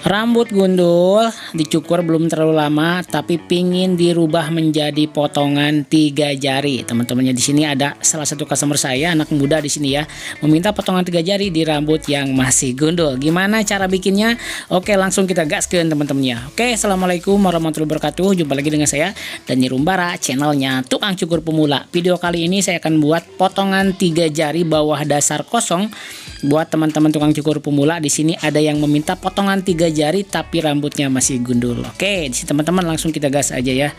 Rambut gundul dicukur belum terlalu lama, tapi pingin dirubah menjadi potongan 3 jari. Teman-temannya di sini ada salah satu customer saya, anak muda di sini ya, meminta potongan 3 jari di rambut yang masih gundul. Gimana cara bikinnya? Oke, langsung kita gaskeun teman-temannya. Oke, assalamualaikum warahmatullahi wabarakatuh. Jumpa lagi dengan saya Dani Rumbara, channelnya Tukang Cukur Pemula. Video kali ini saya akan buat potongan 3 jari bawah dasar kosong. Buat teman-teman tukang cukur pemula, di sini ada yang meminta potongan 3 jari tapi rambutnya masih gundul. Oke, di sini teman-teman langsung kita gas aja ya.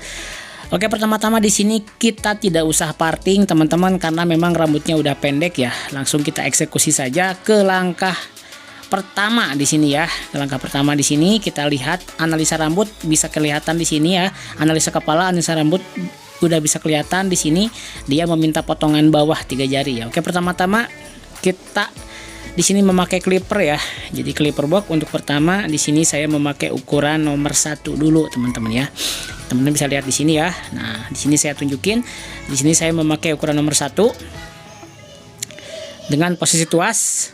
Oke, pertama-tama di sini kita tidak usah parting teman-teman karena memang rambutnya udah pendek ya. Langsung kita eksekusi saja ke langkah pertama di sini ya. Ke langkah pertama di sini kita lihat analisa rambut bisa kelihatan di sini ya. Analisa kepala, analisa rambut udah bisa kelihatan di sini. Dia meminta potongan bawah 3 jari ya. Oke, pertama-tama kita di sini memakai clipper ya. Jadi clipper box untuk pertama di sini saya memakai ukuran nomor 1 dulu teman-teman ya. Teman-teman bisa lihat di sini ya. Nah, di sini saya tunjukin. Di sini saya memakai ukuran nomor 1 dengan posisi tuas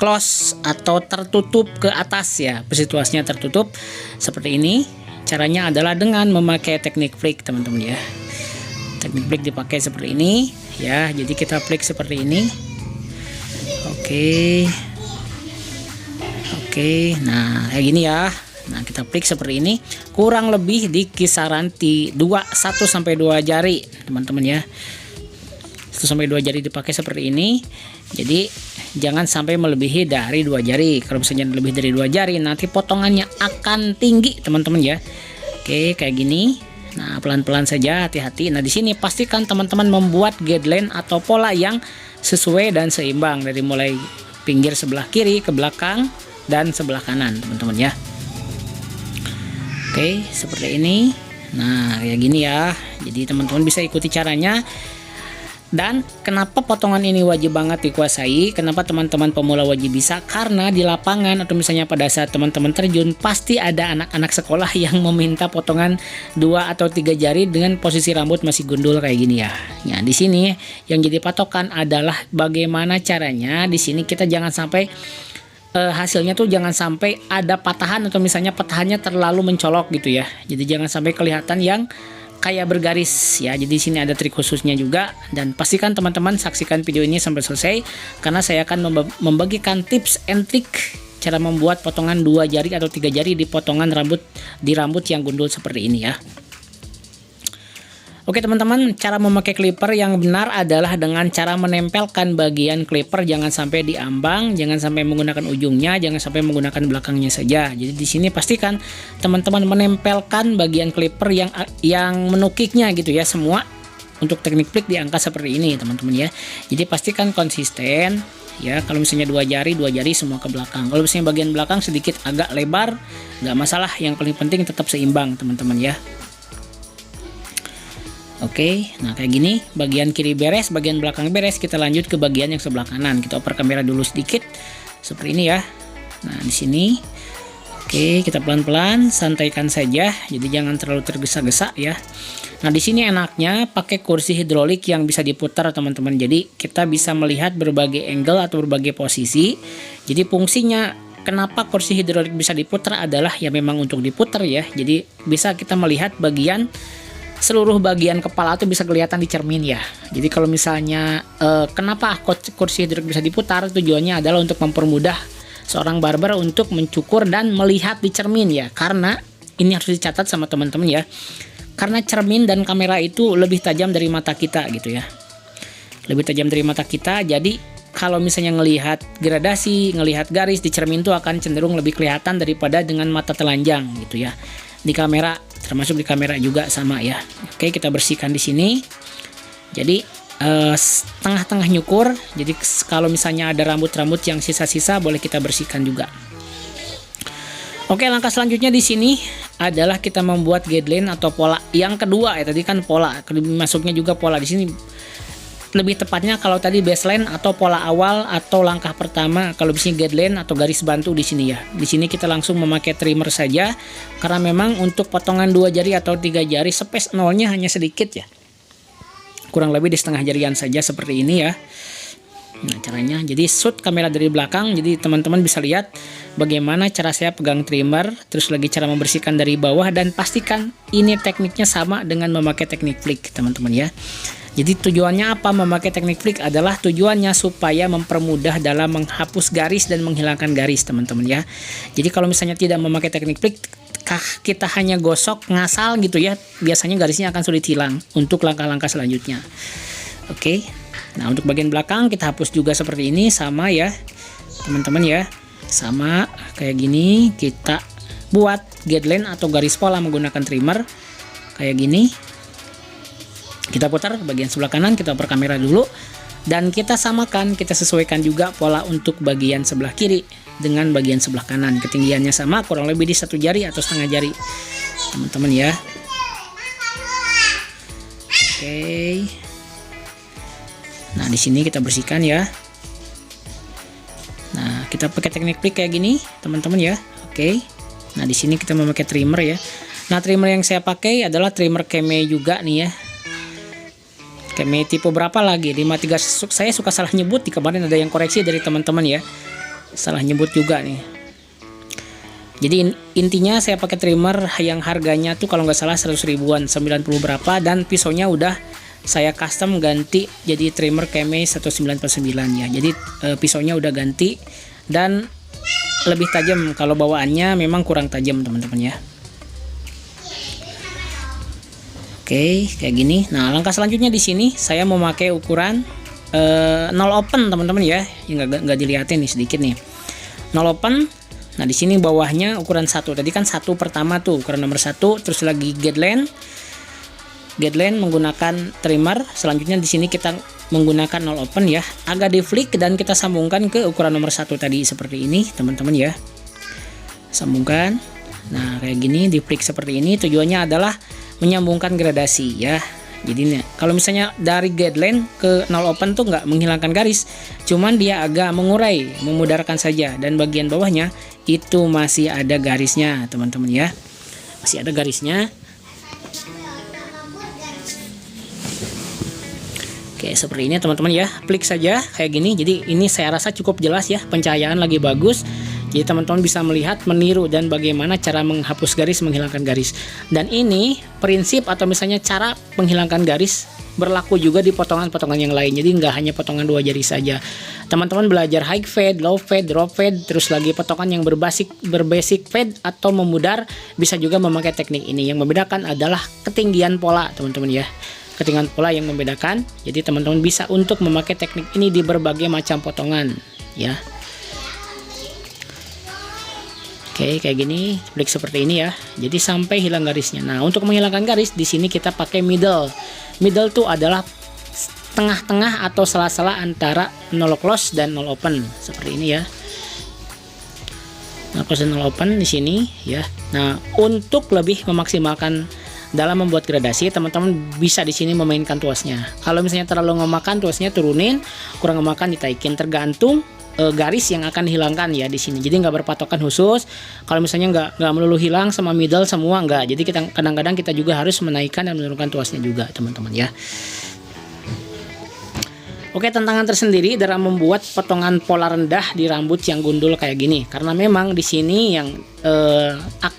close atau tertutup ke atas ya. Posisi tuasnya tertutup seperti ini. Caranya adalah dengan memakai teknik flick teman-teman ya. Teknik flick dipakai seperti ini ya. Jadi kita flick seperti ini. Oke, nah kayak gini ya. Nah, kita flick seperti ini, kurang lebih di kisaran 1 sampai 2 jari teman-teman ya. 1 sampai 2 jari dipakai seperti ini. Jadi jangan sampai melebihi dari 2 jari. Kalau misalnya lebih dari 2 jari nanti potongannya akan tinggi teman-teman ya. Oke, kayak gini. Nah, pelan-pelan saja, hati-hati. Nah, di sini pastikan teman-teman membuat guideline atau pola yang sesuai dan seimbang dari mulai pinggir sebelah kiri ke belakang dan sebelah kanan teman-teman ya. Oke, seperti ini. Nah, kayak gini ya. Jadi teman-teman bisa ikuti caranya. Dan kenapa potongan ini wajib banget dikuasai? Kenapa teman-teman pemula wajib bisa? Karena di lapangan atau misalnya pada saat teman-teman terjun pasti ada anak-anak sekolah yang meminta potongan 2 atau 3 jari dengan posisi rambut masih gundul kayak gini ya. Nah, di sini yang jadi patokan adalah bagaimana caranya. Di sini kita jangan sampai hasilnya tuh jangan sampai ada patahan atau misalnya patahannya terlalu mencolok gitu ya. Jadi jangan sampai kelihatan yang kayak bergaris ya. Jadi di sini ada trik khususnya juga, dan pastikan teman-teman saksikan video ini sampai selesai karena saya akan membagikan tips and trick cara membuat potongan 2 jari atau 3 jari di potongan rambut yang gundul seperti ini ya. Oke teman-teman, cara memakai clipper yang benar adalah dengan cara menempelkan bagian clipper, jangan sampai diambang, jangan sampai menggunakan ujungnya, jangan sampai menggunakan belakangnya saja. Jadi di sini pastikan teman-teman menempelkan bagian clipper yang menukiknya gitu ya, semua. Untuk teknik flick diangkat seperti ini teman-teman ya. Jadi pastikan konsisten ya. Kalau misalnya 2 jari semua ke belakang. Kalau misalnya bagian belakang sedikit agak lebar, nggak masalah. Yang paling penting tetap seimbang teman-teman ya. Oke, nah kayak gini, bagian kiri beres, bagian belakang beres, kita lanjut ke bagian yang sebelah kanan. Kita oper kamera dulu sedikit, seperti ini ya. Nah di sini, oke, kita pelan-pelan, santaikan saja, jadi jangan terlalu tergesa-gesa ya. Nah di sini enaknya pakai kursi hidrolik yang bisa diputar teman-teman. Jadi kita bisa melihat berbagai angle atau berbagai posisi. Jadi fungsinya kenapa kursi hidrolik bisa diputar adalah ya memang untuk diputar ya. Jadi bisa kita melihat seluruh bagian kepala itu bisa kelihatan di cermin ya. Jadi kalau misalnya kenapa kursi hidrolik bisa diputar, tujuannya adalah untuk mempermudah seorang barber untuk mencukur dan melihat di cermin ya. Karena ini harus dicatat sama teman-teman ya. Karena cermin dan kamera itu lebih tajam dari mata kita gitu ya. Lebih tajam dari mata kita. Jadi kalau misalnya ngelihat gradasi, ngelihat garis di cermin itu akan cenderung lebih kelihatan daripada dengan mata telanjang gitu ya. Di kamera, termasuk di kamera juga sama ya. Oke, kita bersihkan di sini. Jadi tengah-tengah nyukur. Jadi kalau misalnya ada rambut-rambut yang sisa-sisa boleh kita bersihkan juga. Oke, langkah selanjutnya di sini adalah kita membuat guideline atau pola yang kedua ya. Tadi kan pola, masuknya juga pola di sini. Lebih tepatnya kalau tadi baseline atau pola awal atau langkah pertama, kalau bisanya guideline atau garis bantu di sini ya. Di sini kita langsung memakai trimmer saja karena memang untuk potongan 2 jari atau 3 jari space nolnya hanya sedikit ya. Kurang lebih di setengah jarian saja seperti ini ya. Nah, caranya jadi shoot kamera dari belakang, jadi teman-teman bisa lihat bagaimana cara saya pegang trimmer, terus lagi cara membersihkan dari bawah, dan pastikan ini tekniknya sama dengan memakai teknik flick teman-teman ya. Jadi tujuannya apa memakai teknik flick adalah tujuannya supaya mempermudah dalam menghapus garis dan menghilangkan garis teman-teman ya. Jadi kalau misalnya tidak memakai teknik flick, kita hanya gosok ngasal gitu ya, biasanya garisnya akan sulit hilang untuk langkah-langkah selanjutnya. Oke. Nah, untuk bagian belakang kita hapus juga seperti ini, sama ya teman-teman ya. Sama kayak gini, kita buat guideline atau garis pola menggunakan trimmer kayak gini. Kita putar bagian sebelah kanan, kita oper kamera dulu, dan kita samakan, kita sesuaikan juga pola untuk bagian sebelah kiri dengan bagian sebelah kanan. Ketinggiannya sama, kurang lebih di 1 jari atau setengah jari teman-teman ya. Oke. Nah, di sini kita bersihkan ya. Nah, kita pakai teknik flick kayak gini, teman-teman ya. Oke. Nah, di sini kita memakai trimmer ya. Nah, trimmer yang saya pakai adalah trimmer Keme juga nih ya. Keme tipe berapa lagi? 53. Saya suka salah nyebut, di kemarin ada yang koreksi dari teman-teman ya. Salah nyebut juga nih. Jadi intinya saya pakai trimmer yang harganya tuh kalau nggak salah 100 ribuan, 90 berapa, dan pisaunya udah saya custom ganti jadi trimmer Keme 1949 ya. Jadi pisaunya udah ganti dan lebih tajam. Kalau bawaannya memang kurang tajam teman-teman ya. Oke, kayak gini. Nah, langkah selanjutnya di sini saya memakai ukuran 0 open teman-teman ya. Yang nggak dilihatin nih sedikit nih. 0 open. Nah, di sini bawahnya ukuran 1. Tadi kan 1 pertama tuh ukuran nomor 1, terus lagi guideline menggunakan trimmer. Selanjutnya di sini kita menggunakan 0 open ya, agak di flick dan kita sambungkan ke ukuran nomor 1 tadi seperti ini teman-teman ya. Sambungkan. Nah, kayak gini di flick seperti ini, tujuannya adalah menyambungkan gradasi ya. Jadi kalau misalnya dari guideline ke 0 open tuh nggak menghilangkan garis, cuman dia agak mengurai, memudarkan saja, dan bagian bawahnya itu masih ada garisnya teman-teman ya, masih ada garisnya. Oke, seperti ini teman-teman ya, klik saja kayak gini. Jadi ini saya rasa cukup jelas ya, pencahayaan lagi bagus. Jadi teman-teman bisa melihat, meniru, dan bagaimana cara menghapus garis, menghilangkan garis. Dan ini prinsip atau misalnya cara menghilangkan garis berlaku juga di potongan-potongan yang lain. Jadi nggak hanya potongan 2 jari saja. Teman-teman belajar high fade, low fade, drop fade, terus lagi potongan yang berbasic fade atau memudar, bisa juga memakai teknik ini. Yang membedakan adalah ketinggian pola teman-teman ya. Ketinggian pola yang membedakan. Jadi teman-teman bisa untuk memakai teknik ini di berbagai macam potongan ya. Oke, kayak gini, klik seperti ini ya. Jadi sampai hilang garisnya. Nah, untuk menghilangkan garis di sini kita pakai middle. Middle tuh adalah tengah-tengah atau sela-sela antara 0 close dan 0 open. Seperti ini ya. 0 close dan 0 open di sini ya. Nah, untuk lebih memaksimalkan dalam membuat gradasi, teman-teman bisa di sini memainkan tuasnya. Kalau misalnya terlalu ngemakan, tuasnya turunin, kurang ngemakan ditaikin, tergantung garis yang akan dihilangkan ya di sini. Jadi nggak berpatokan khusus. Kalau misalnya nggak melulu hilang sama middle semua nggak. Jadi kita kadang-kadang kita juga harus menaikkan dan menurunkan tuasnya juga teman-teman ya. Oke, tantangan tersendiri dalam membuat potongan pola rendah di rambut yang gundul kayak gini. Karena memang di sini yang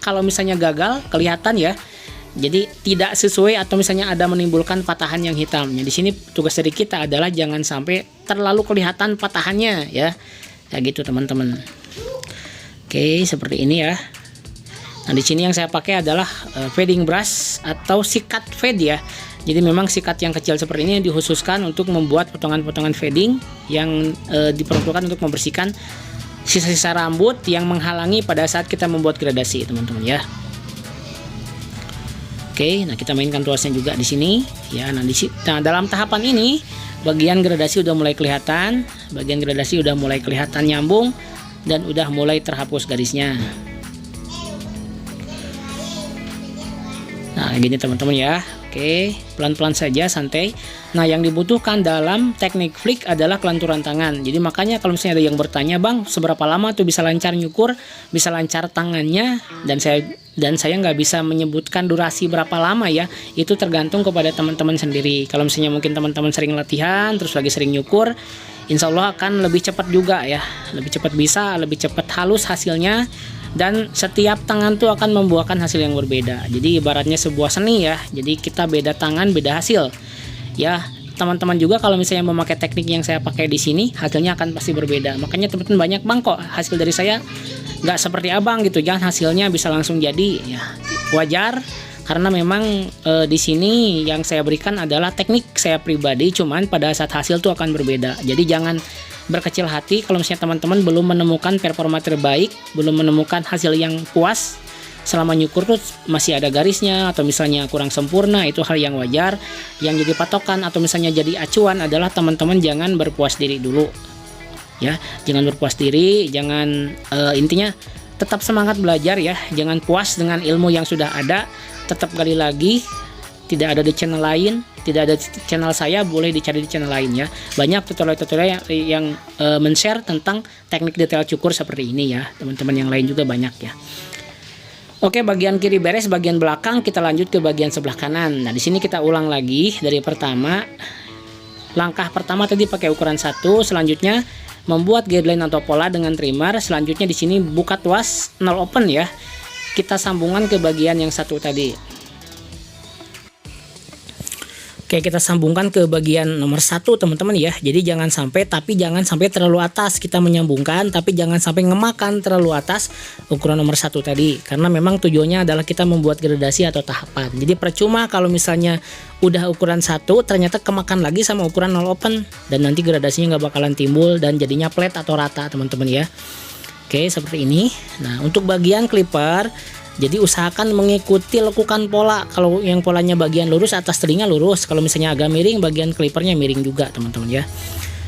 kalau misalnya gagal kelihatan ya. Jadi tidak sesuai atau misalnya ada menimbulkan patahan yang hitam. Di sini tugas dari kita adalah jangan sampai terlalu kelihatan patahannya ya. Kayak gitu teman-teman. Oke, seperti ini ya. Nah, di sini yang saya pakai adalah fading brush atau sikat fade ya. Jadi memang sikat yang kecil seperti ini dikhususkan untuk membuat potongan-potongan fading yang diperuntukkan untuk membersihkan sisa-sisa rambut yang menghalangi pada saat kita membuat gradasi teman-teman ya. Oke, nah kita mainkan tuasnya juga di sini ya. Nah, dalam tahapan ini bagian gradasi udah mulai kelihatan, nyambung dan udah mulai terhapus garisnya. Nah, gini teman-teman ya. Oke, pelan-pelan saja, santai. Nah, yang dibutuhkan dalam teknik flick adalah kelenturan tangan. Jadi makanya kalau misalnya ada yang bertanya, "Bang, seberapa lama tuh bisa lancar nyukur, bisa lancar tangannya?" Dan saya nggak bisa menyebutkan durasi berapa lama ya. Itu tergantung kepada teman-teman sendiri. Kalau misalnya mungkin teman-teman sering latihan, terus lagi sering nyukur, insya Allah akan lebih cepat juga ya, lebih cepat bisa, lebih cepat halus hasilnya, dan setiap tangan tuh akan membuahkan hasil yang berbeda. Jadi ibaratnya sebuah seni ya, jadi kita beda tangan beda hasil ya. Teman-teman juga kalau misalnya memakai teknik yang saya pakai di sini, hasilnya akan pasti berbeda. Makanya teman-teman banyak, bang kok hasil dari saya nggak seperti abang gitu, jangan hasilnya bisa langsung jadi ya, wajar. Karena memang di sini yang saya berikan adalah teknik saya pribadi, cuman pada saat hasil tuh akan berbeda. Jadi jangan berkecil hati kalau misalnya teman-teman belum menemukan performa terbaik, belum menemukan hasil yang puas. Selama nyukur tuh masih ada garisnya atau misalnya kurang sempurna, itu hal yang wajar. Yang jadi patokan atau misalnya jadi acuan adalah teman-teman jangan berpuas diri dulu ya, jangan berpuas diri, jangan intinya tetap semangat belajar ya, jangan puas dengan ilmu yang sudah ada, tetap gali lagi. Tidak ada di channel lain, tidak ada di channel saya, boleh dicari di channel lain ya. Banyak tutorial-tutorial yang men-share tentang teknik detail cukur seperti ini ya, teman-teman yang lain juga banyak ya. Oke, bagian kiri beres, bagian belakang kita lanjut ke bagian sebelah kanan. Nah, di sini kita ulang lagi dari pertama. Langkah pertama tadi pakai ukuran 1, selanjutnya membuat guideline atau pola dengan trimmer. Selanjutnya di sini buka tuas 0 open ya. Kita sambungan ke bagian yang satu tadi. Oke, kita sambungkan ke bagian nomor 1 teman-teman ya. Jadi jangan sampai terlalu atas kita menyambungkan, tapi jangan sampai ngemakan terlalu atas ukuran nomor 1 tadi. Karena memang tujuannya adalah kita membuat gradasi atau tahapan. Jadi percuma kalau misalnya udah ukuran 1 ternyata kemakan lagi sama ukuran 0 open, dan nanti gradasinya nggak bakalan timbul dan jadinya flat atau rata teman-teman ya. Oke, seperti ini. Nah, untuk bagian clipper, jadi usahakan mengikuti lekukan pola. Kalau yang polanya bagian lurus, atas telinga lurus. Kalau misalnya agak miring, bagian clippernya miring juga teman-teman ya.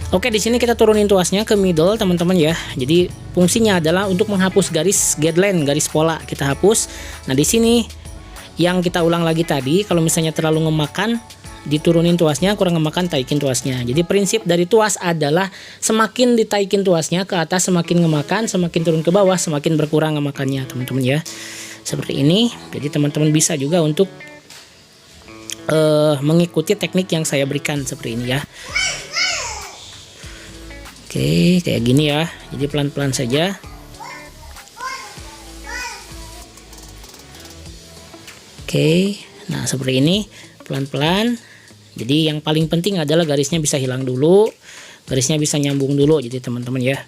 Oke, di sini kita turunin tuasnya ke middle teman-teman ya. Jadi fungsinya adalah untuk menghapus garis guideline, garis pola kita hapus. Nah, di sini yang kita ulang lagi tadi, kalau misalnya terlalu ngemakan, diturunin tuasnya, kurang ngemakan, taikin tuasnya. Jadi prinsip dari tuas adalah semakin ditaikin tuasnya ke atas, semakin ngemakan, semakin turun ke bawah, semakin berkurang ngemakannya teman-teman ya. Seperti ini. Jadi teman-teman bisa juga untuk mengikuti teknik yang saya berikan seperti ini ya. Oke, kayak gini ya. Jadi pelan-pelan saja. Oke, nah seperti ini pelan-pelan. Jadi yang paling penting adalah garisnya bisa hilang dulu, garisnya bisa nyambung dulu. Jadi teman-teman ya.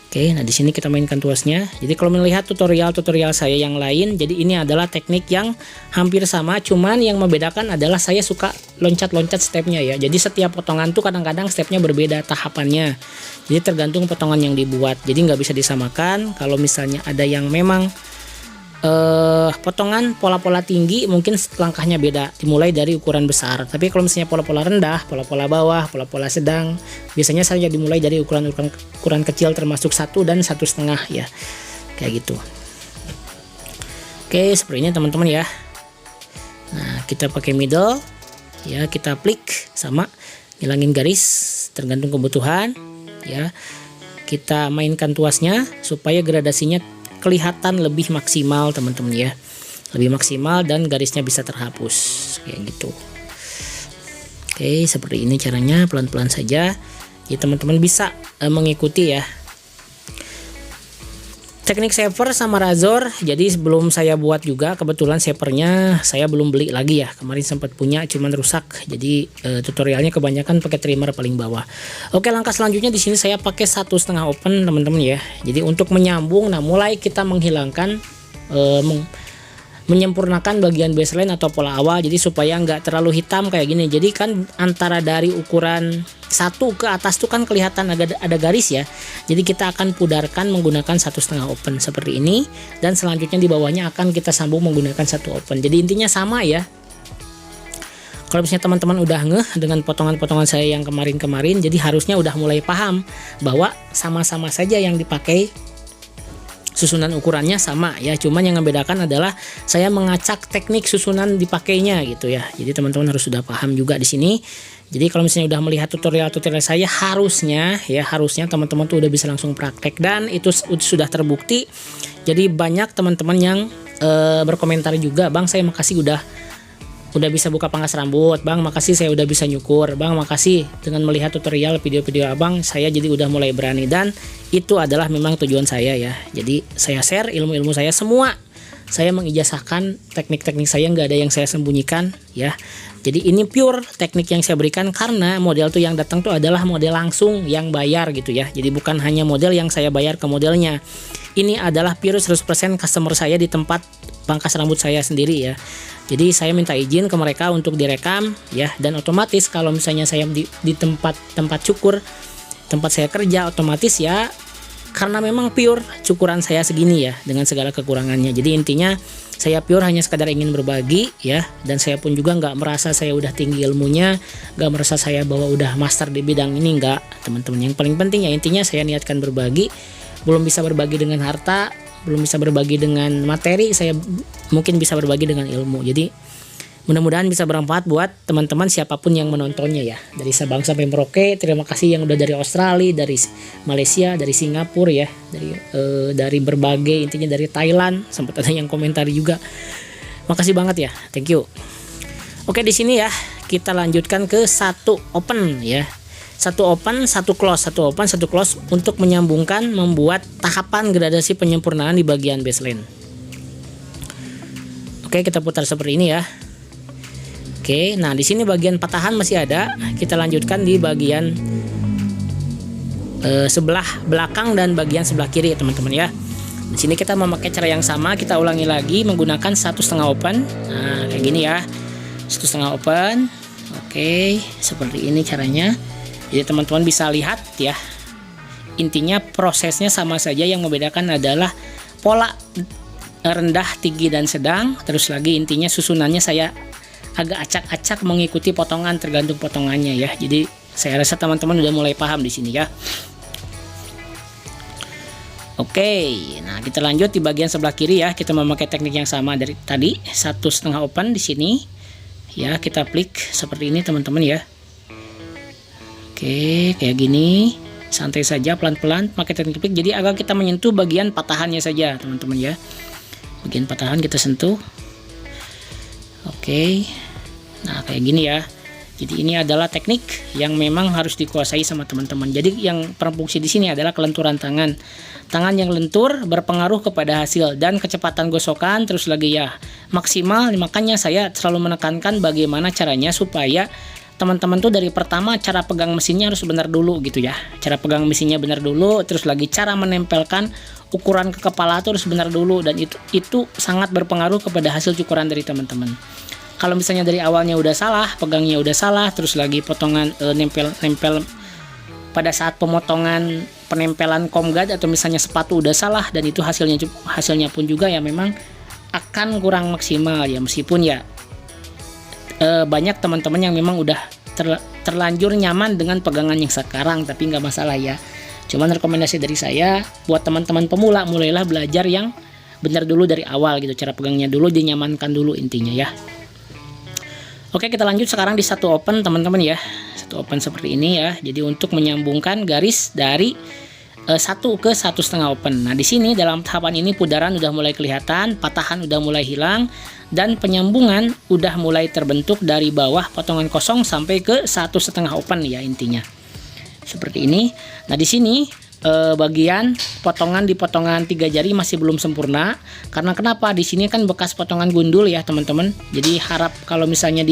Oke, nah di sini kita mainkan tuasnya. Jadi kalau melihat tutorial saya yang lain, jadi ini adalah teknik yang hampir sama, cuman yang membedakan adalah saya suka loncat-loncat stepnya ya. Jadi setiap potongan tuh kadang-kadang stepnya berbeda tahapannya. Jadi tergantung potongan yang dibuat. Jadi nggak bisa disamakan. Kalau misalnya ada yang memang potongan pola-pola tinggi, mungkin langkahnya beda, dimulai dari ukuran besar. Tapi kalau misalnya pola-pola rendah, pola-pola bawah, pola-pola sedang, biasanya saya dimulai dari ukuran kecil termasuk 1 dan 1,5 ya, kayak gitu. Oke, seperti ini teman-teman ya. Nah, kita pakai middle ya, kita flick sama ngilangin garis tergantung kebutuhan ya. Kita mainkan tuasnya supaya gradasinya kelihatan lebih maksimal teman-teman ya, lebih maksimal dan garisnya bisa terhapus kayak gitu. Oke, seperti ini caranya, pelan-pelan saja ya, teman-teman bisa mengikuti ya. Teknik shaver sama razor, jadi sebelum saya buat juga, kebetulan shavernya saya belum beli lagi ya, kemarin sempat punya cuman rusak. Jadi tutorialnya kebanyakan pakai trimmer paling bawah. Oke, langkah selanjutnya di sini saya pakai 1,5 open teman-teman ya. Jadi untuk menyambung, nah mulai kita menghilangkan menyempurnakan bagian baseline atau pola awal, jadi supaya nggak terlalu hitam kayak gini. Jadi kan antara dari ukuran 1 ke atas tuh kan kelihatan ada garis ya. Jadi kita akan pudarkan menggunakan 1,5 open seperti ini, dan selanjutnya di bawahnya akan kita sambung menggunakan 1 open. Jadi intinya sama ya. Kalau misalnya teman-teman udah ngeh dengan potongan-potongan saya yang kemarin-kemarin, jadi harusnya udah mulai paham bahwa sama-sama saja yang dipakai, susunan ukurannya sama ya, cuman yang membedakan adalah saya mengacak teknik susunan dipakainya gitu ya. Jadi teman-teman harus sudah paham juga di sini. Jadi kalau misalnya udah melihat tutorial saya, harusnya teman-teman tuh udah bisa langsung praktek, dan itu sudah terbukti. Jadi banyak teman-teman yang berkomentar juga, "Bang, saya makasih udah udah bisa buka pangkas rambut. Bang, makasih saya udah bisa nyukur. Bang, makasih dengan melihat tutorial video-video abang, saya jadi udah mulai berani. Dan itu adalah memang tujuan saya ya. Jadi saya share ilmu-ilmu saya semua. Saya mengijazahkan teknik-teknik saya, nggak ada yang saya sembunyikan ya. Jadi ini pure teknik yang saya berikan, karena model tuh yang datang tuh adalah model langsung yang bayar gitu ya. Jadi bukan hanya model yang saya bayar ke modelnya. Ini adalah pure 100% customer saya di tempat pangkas rambut saya sendiri ya. Jadi saya minta izin ke mereka untuk direkam ya, dan otomatis kalau misalnya saya di tempat cukur, tempat saya kerja, otomatis ya karena memang pure cukuran saya segini ya, dengan segala kekurangannya. Jadi intinya saya pure hanya sekadar ingin berbagi ya, dan saya pun juga nggak merasa saya udah tinggi ilmunya, nggak merasa saya bahwa udah master di bidang ini, nggak teman-teman. Yang paling penting ya intinya saya niatkan berbagi. Belum bisa berbagi dengan harta, belum bisa berbagi dengan materi, saya mungkin bisa berbagi dengan ilmu. Jadi mudah-mudahan bisa bermanfaat buat teman-teman siapapun yang menontonnya ya. Dari Sabang sampai Merauke, terima kasih yang udah dari Australia, dari Malaysia, dari Singapura ya, dari berbagai, intinya dari Thailand, sempat ada yang komentar juga. Makasih banget ya, thank you. Oke, di sini ya kita lanjutkan ke satu open ya. Satu open, satu close, satu open, satu close untuk menyambungkan, membuat tahapan gradasi penyempurnaan di bagian baseline. Oke, kita putar seperti ini ya. Oke, nah di sini bagian patahan masih ada. Kita lanjutkan di bagian sebelah belakang dan bagian sebelah kiri ya teman-teman ya. Di sini kita memakai cara yang sama, kita ulangi lagi menggunakan 1,5 open. Nah, kayak gini ya. 1,5 open. Oke, seperti ini caranya. Jadi teman-teman bisa lihat ya. Intinya prosesnya sama saja, yang membedakan adalah pola rendah, tinggi dan sedang. Terus lagi intinya susunannya saya agak acak-acak mengikuti potongan, tergantung potongannya ya. Jadi saya rasa teman-teman udah mulai paham di sini ya. Oke, nah kita lanjut di bagian sebelah kiri ya. Kita memakai teknik yang sama dari tadi, 1,5 open di sini. Ya, kita klik seperti ini teman-teman ya. Oke, kayak gini. Santai saja, pelan-pelan pakai teknik klik. Jadi agak kita menyentuh bagian patahannya saja teman-teman ya. Bagian patahan kita sentuh. Oke. Nah, kayak gini ya. Jadi ini adalah teknik yang memang harus dikuasai sama teman-teman. Jadi yang berfungsi di sini adalah kelenturan tangan. Tangan yang lentur berpengaruh kepada hasil dan kecepatan gosokan, terus lagi ya maksimal. Makanya saya selalu menekankan bagaimana caranya supaya teman-teman tuh dari pertama cara pegang mesinnya harus benar dulu gitu ya. Cara pegang mesinnya benar dulu, terus lagi cara menempelkan ukuran ke kepala tuh harus benar dulu, dan itu sangat berpengaruh kepada hasil cukuran dari teman-teman. Kalau misalnya dari awalnya udah salah, pegangnya udah salah, terus lagi potongan nempel pada saat pemotongan penempelan komgad atau misalnya sepatu udah salah, dan itu hasilnya pun juga ya memang akan kurang maksimal ya. Meskipun ya banyak teman-teman yang memang udah terlanjur nyaman dengan pegangan yang sekarang, tapi nggak masalah ya. Cuman rekomendasi dari saya buat teman-teman pemula, mulailah belajar yang benar dulu dari awal gitu. Cara pegangnya dulu dinyamankan dulu intinya ya. Oke, kita lanjut sekarang di satu open teman-teman ya. Satu open seperti ini ya. Jadi untuk menyambungkan garis dari 1 ke 1,5 open. Nah, di sini dalam tahapan ini putaran udah mulai kelihatan, patahan udah mulai hilang, dan penyambungan udah mulai terbentuk dari bawah potongan kosong sampai ke 1,5 open ya intinya. Seperti ini. Nah, di sini bagian potongan di potongan 3 jari masih belum sempurna, karena kenapa? Di sini kan bekas potongan gundul ya teman-teman. Jadi harap kalau misalnya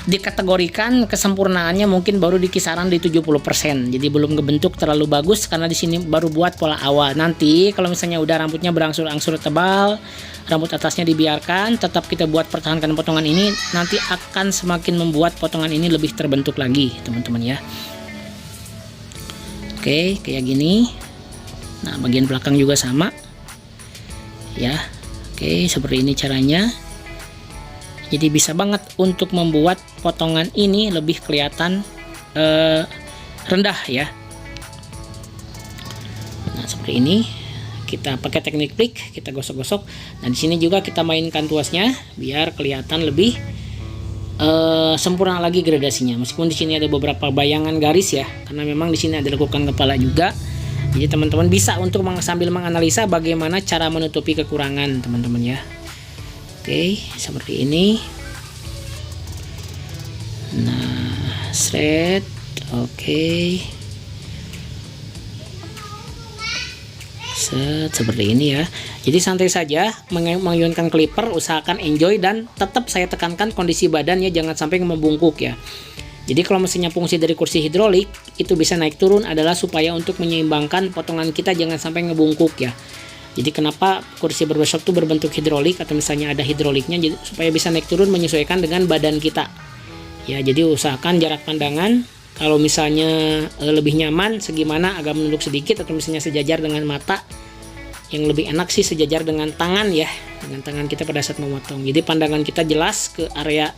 dikategorikan kesempurnaannya mungkin baru di kisaran di 70%. Jadi belum ngebentuk terlalu bagus karena di sini baru buat pola awal. Nanti kalau misalnya udah rambutnya berangsur-angsur tebal, rambut atasnya dibiarkan, tetap kita buat pertahankan potongan ini, nanti akan semakin membuat potongan ini lebih terbentuk lagi teman-teman ya. Oke, kayak gini. Nah, bagian belakang juga sama ya. Oke, seperti ini caranya. Jadi bisa banget untuk membuat potongan ini lebih kelihatan rendah ya. Nah, seperti ini. Kita pakai teknik klik, kita gosok-gosok. Nah, di sini juga kita mainkan tuasnya biar kelihatan lebih sempurna lagi gradasinya. Meskipun di sini ada beberapa bayangan garis ya, karena memang di sini ada lekukan kepala juga. Jadi teman-teman bisa untuk sambil menganalisa bagaimana cara menutupi kekurangan teman-teman ya. Oke, seperti ini. Nah, seret. Oke. Seperti ini ya. Jadi santai saja mengayunkan clipper, usahakan enjoy dan tetap saya tekankan kondisi badannya jangan sampai membungkuk ya. Jadi kalau mesinnya fungsi dari kursi hidrolik itu bisa naik turun adalah supaya untuk menyeimbangkan potongan kita jangan sampai ngebungkuk ya. Jadi kenapa kursi barbershop itu berbentuk hidrolik atau misalnya ada hidroliknya, jadi supaya bisa naik turun menyesuaikan dengan badan kita. Ya, jadi usahakan jarak pandangan kalau misalnya lebih nyaman segimana agak menunduk sedikit atau misalnya sejajar dengan mata. Yang lebih enak sih sejajar dengan tangan ya, dengan tangan kita pada saat memotong. Jadi pandangan kita jelas ke area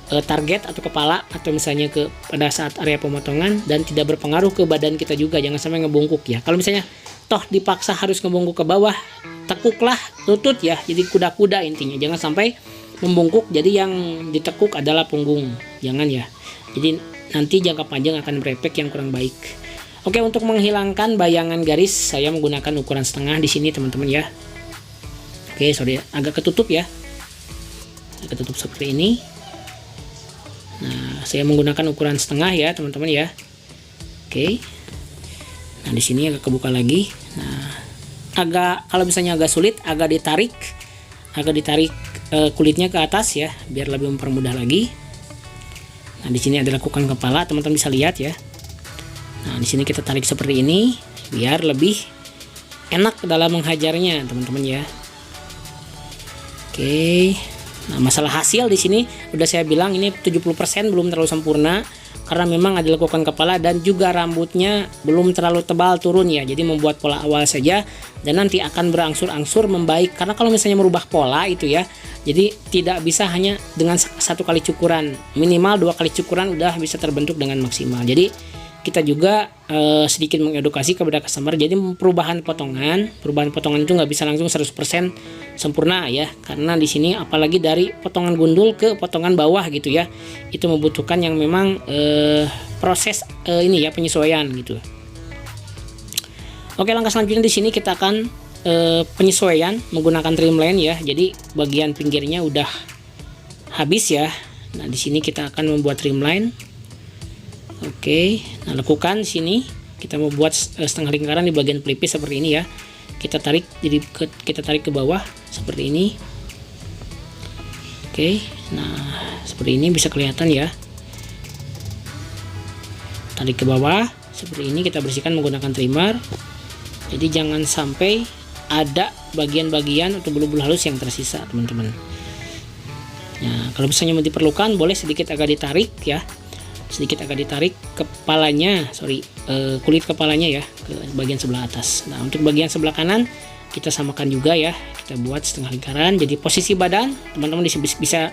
target atau kepala atau misalnya ke pada saat area pemotongan dan tidak berpengaruh ke badan kita juga, jangan sampai ngebungkuk ya. Kalau misalnya toh dipaksa harus ngebungkuk ke bawah, tekuklah lutut ya. Jadi kuda-kuda intinya, jangan sampai membungkuk. Jadi yang ditekuk adalah punggung, jangan ya. Jadi nanti jangka panjang akan berefek yang kurang baik. Oke, untuk menghilangkan bayangan garis saya menggunakan ukuran setengah di sini teman-teman ya. Oke, sorry agak ketutup ya. Ketutup seperti ini. Nah, saya menggunakan ukuran setengah ya teman-teman ya. Oke. Nah, di sini agak kebuka lagi. Nah, kalau misalnya agak sulit, agak ditarik kulitnya ke atas ya, biar lebih mempermudah lagi. Nah, di sini ada lekukan kepala, teman-teman bisa lihat ya. Nah, di sini kita tarik seperti ini biar lebih enak dalam menghajarnya, teman-teman ya. Oke. Nah, masalah hasil di sini udah saya bilang ini 70% belum terlalu sempurna karena memang ada lekukan kepala dan juga rambutnya belum terlalu tebal turun ya. Jadi membuat pola awal saja dan nanti akan berangsur-angsur membaik karena kalau misalnya merubah pola itu ya. Jadi tidak bisa hanya dengan satu kali cukuran, minimal 2 kali cukuran udah bisa terbentuk dengan maksimal. Jadi kita juga sedikit mengedukasi kepada customer. Jadi perubahan potongan itu nggak bisa langsung 100% sempurna ya, karena di sini apalagi dari potongan gundul ke potongan bawah gitu ya, itu membutuhkan yang memang proses ini ya penyesuaian gitu. Oke, langkah selanjutnya di sini kita akan penyesuaian menggunakan trimline ya. Jadi bagian pinggirnya udah habis ya. Nah, di sini kita akan membuat trimline. Oke, nah lekukan sini kita mau buat setengah lingkaran di bagian pelipis seperti ini ya. Kita tarik kita tarik ke bawah seperti ini. Oke, nah seperti ini bisa kelihatan ya. Tarik ke bawah seperti ini, kita bersihkan menggunakan trimmer. Jadi jangan sampai ada bagian-bagian atau bulu-bulu halus yang tersisa, teman-teman. Nah, kalau misalnya diperlukan boleh sedikit agak ditarik ya. Sedikit agak ditarik kepalanya, kulit kepalanya ya ke bagian sebelah atas. Nah, untuk bagian sebelah kanan kita samakan juga ya, kita buat setengah lingkaran. Jadi posisi badan teman-teman bisa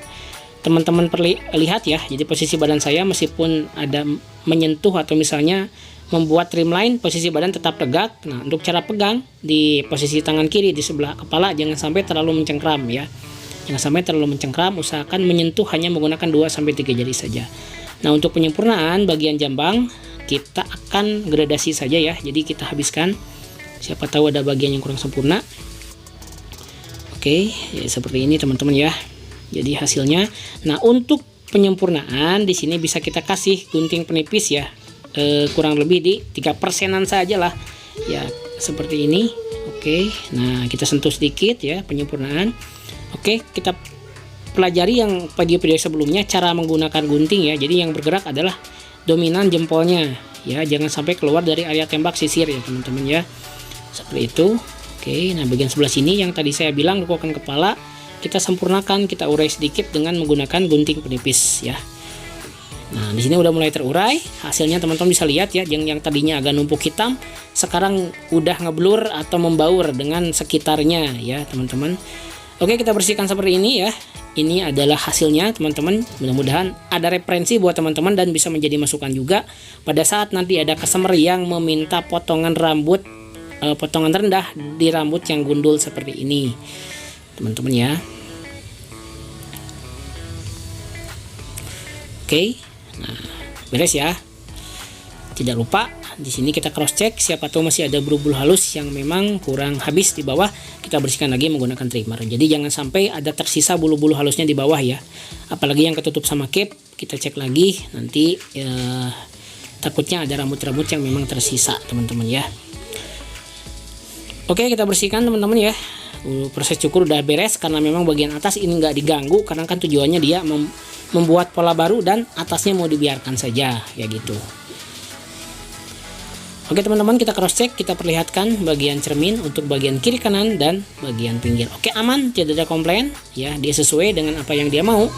teman-teman lihat ya. Jadi posisi badan saya meskipun ada menyentuh atau misalnya membuat trimline, posisi badan tetap tegak. Nah, untuk cara pegang di posisi tangan kiri di sebelah kepala jangan sampai terlalu mencengkram ya. Jangan sampai terlalu mencengkram, usahakan menyentuh hanya menggunakan 2-3 jari saja. Nah, untuk penyempurnaan bagian jambang kita akan gradasi saja ya. Jadi kita habiskan, siapa tahu ada bagian yang kurang sempurna. Oke, ya seperti ini teman-teman ya. Jadi hasilnya. Nah, untuk penyempurnaan di sini bisa kita kasih gunting penipis ya. Kurang lebih di 3%-an saja lah. Ya, seperti ini. Oke. Nah, kita sentuh sedikit ya penyempurnaan. Oke, kita pelajari yang video sebelumnya cara menggunakan gunting ya. Jadi yang bergerak adalah dominan jempolnya ya, jangan sampai keluar dari area tembak sisir ya teman-teman ya, seperti itu. Oke, nah bagian sebelah sini yang tadi saya bilang lekukan kepala kita sempurnakan, kita urai sedikit dengan menggunakan gunting penipis ya. Nah, di sini udah mulai terurai, hasilnya teman-teman bisa lihat ya, yang tadinya agak numpuk hitam sekarang udah ngeblur atau membaur dengan sekitarnya ya teman-teman. Oke, kita bersihkan seperti ini ya. Ini adalah hasilnya teman-teman. Mudah-mudahan ada referensi buat teman-teman dan bisa menjadi masukan juga pada saat nanti ada customer yang meminta potongan rambut, potongan rendah di rambut yang gundul seperti ini teman-teman ya. Oke, nah beres ya. Tidak lupa Di sini kita cross check, siapa tahu masih ada bulu-bulu halus yang memang kurang habis di bawah, kita bersihkan lagi menggunakan trimmer. Jadi jangan sampai ada tersisa bulu-bulu halusnya di bawah ya. Apalagi yang ketutup sama cape, kita cek lagi nanti takutnya ada rambut-rambut yang memang tersisa teman-teman ya. Oke, kita bersihkan teman-teman ya. Proses cukur udah beres karena memang bagian atas ini nggak diganggu karena kan tujuannya dia membuat pola baru dan atasnya mau dibiarkan saja ya gitu. Oke teman-teman, kita cross check, kita perlihatkan bagian cermin untuk bagian kiri kanan dan bagian pinggir. Oke, aman, tidak ada komplain ya, dia sesuai dengan apa yang dia mau.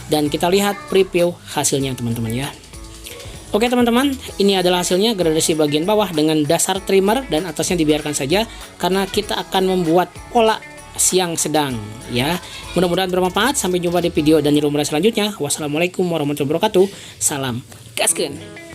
Dan kita lihat preview hasilnya teman-teman ya. Oke teman-teman, ini adalah hasilnya gradasi bagian bawah dengan dasar trimmer dan atasnya dibiarkan saja karena kita akan membuat pola siang sedang ya. Mudah-mudahan bermanfaat. Sampai jumpa di video dan rumah selanjutnya. Wassalamualaikum warahmatullahi wabarakatuh. Salam gaskeun.